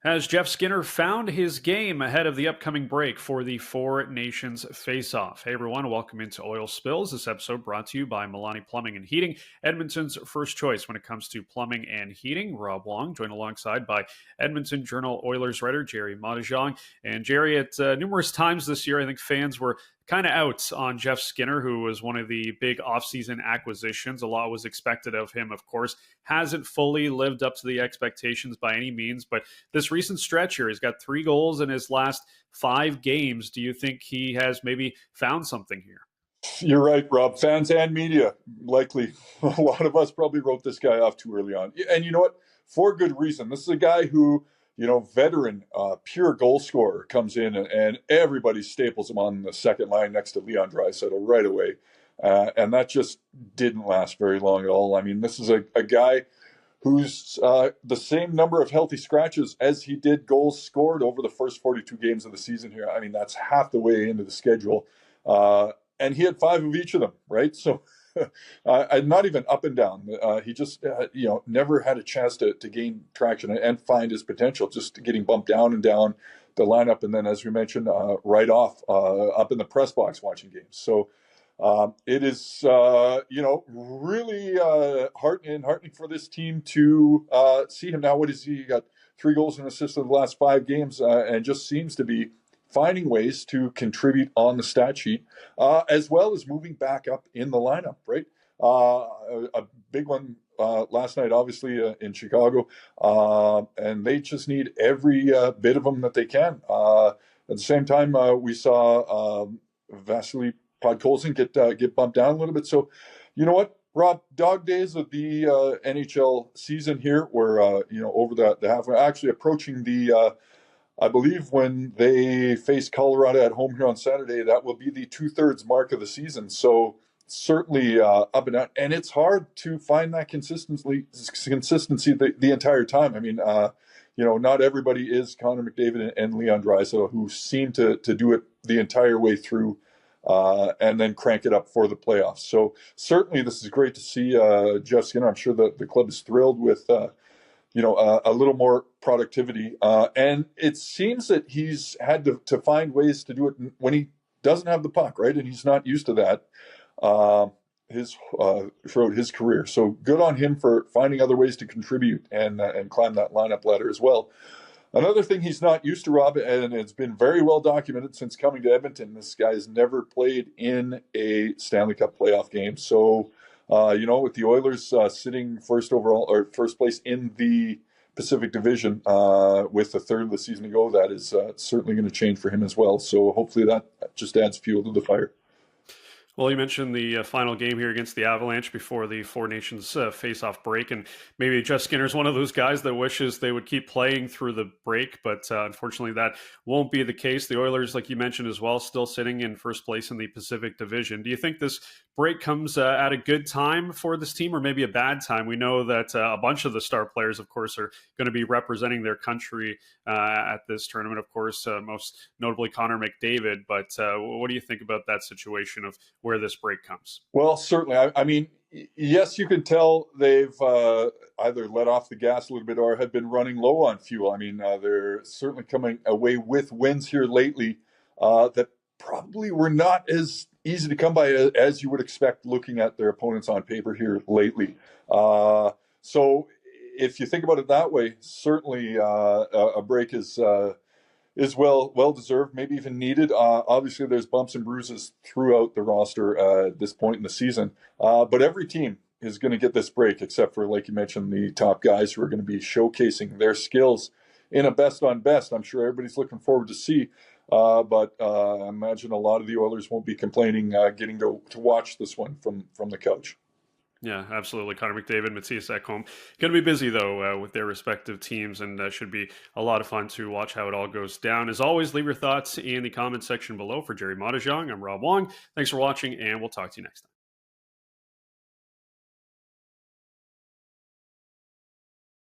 Has Jeff Skinner found his game ahead of the upcoming break for the Four Nations face-off? Hey everyone, welcome into Oil Spills. This episode brought to you by Milani Plumbing and Heating, Edmonton's first choice when it comes to plumbing and heating. Rob Wong, joined alongside by Edmonton Journal Oilers writer Gerry Moddejonge. And Gerry, at numerous times this year, I think fans were kind of out on Jeff Skinner, who was one of the big offseason acquisitions. A lot was expected of him, of course. Hasn't fully lived up to the expectations by any means, but this recent stretch here, he's got 3 goals in his last 5 games. Do you think he has maybe found something here? You're right, Rob. Fans and media, likely. A lot of us probably wrote this guy off too early on. And you know what? For good reason. This is a guy who, veteran, pure goal scorer comes in and everybody staples him on the second line next to Leon Draisaitl right away. And that just didn't last very long at all. I mean, this is a guy who's the same number of healthy scratches as he did goals scored over the first 42 games of the season here. I mean, that's half the way into the schedule. And he had 5 of each of them, right? So not even up and down. He just, never had a chance to gain traction and find his potential, just getting bumped down and down the lineup. And then, as we mentioned, right off up in the press box watching games. So it is, really heartening for this team to see him now. What is he? He got 3 goals and assists in the last 5 games and just seems to be finding ways to contribute on the stat sheet, as well as moving back up in the lineup, right? A big one last night, obviously, in Chicago, and they just need every bit of them that they can. At the same time, we saw Vasily Podkolzin get bumped down a little bit. So, you know what, Rob, dog days of the NHL season here, we're over the halfway, actually approaching the I believe when they face Colorado at home here on Saturday, that will be the 2/3 mark of the season. So certainly up and down, and it's hard to find that consistency the entire time. I mean, not everybody is Connor McDavid and Leon Draisaitl, who seem to do it the entire way through and then crank it up for the playoffs. So certainly this is great to see Jeff Skinner. I'm sure the club is thrilled with a little more productivity. And it seems that he's had to find ways to do it when he doesn't have the puck, right? And he's not used to that throughout his career. So good on him for finding other ways to contribute and climb that lineup ladder as well. Another thing he's not used to, Rob, and it's been very well documented since coming to Edmonton, this guy's never played in a Stanley Cup playoff game. So, with the Oilers sitting first place in the Pacific Division with a third of the season to go, that is certainly going to change for him as well. So hopefully that just adds fuel to the fire. Well, you mentioned the final game here against the Avalanche before the Four Nations face-off break, and maybe Jeff Skinner's one of those guys that wishes they would keep playing through the break, but unfortunately that won't be the case. The Oilers, like you mentioned as well, still sitting in first place in the Pacific Division. Do you think this break comes at a good time for this team or maybe a bad time? We know that a bunch of the star players, of course, are going to be representing their country at this tournament, of course, most notably Connor McDavid, but what do you think about that situation of where this break comes? Well, certainly. I mean, yes, you can tell they've either let off the gas a little bit or have been running low on fuel. I mean, they're certainly coming away with wins here lately that probably were not as easy to come by as you would expect looking at their opponents on paper here lately. So if you think about it that way, certainly a break is well deserved, maybe even needed. Obviously, there's bumps and bruises throughout the roster at this point in the season, but every team is going to get this break, except for, like you mentioned, the top guys who are going to be showcasing their skills in a best on best. I'm sure everybody's looking forward to see, but I imagine a lot of the Oilers won't be complaining getting to watch this one from the couch. Yeah, absolutely. Connor McDavid, Matthias Ekholm. Going to be busy, though, with their respective teams, and should be a lot of fun to watch how it all goes down. As always, leave your thoughts in the comment section below. For Gerry Moddejonge, I'm Rob Wong. Thanks for watching, and we'll talk to you next time.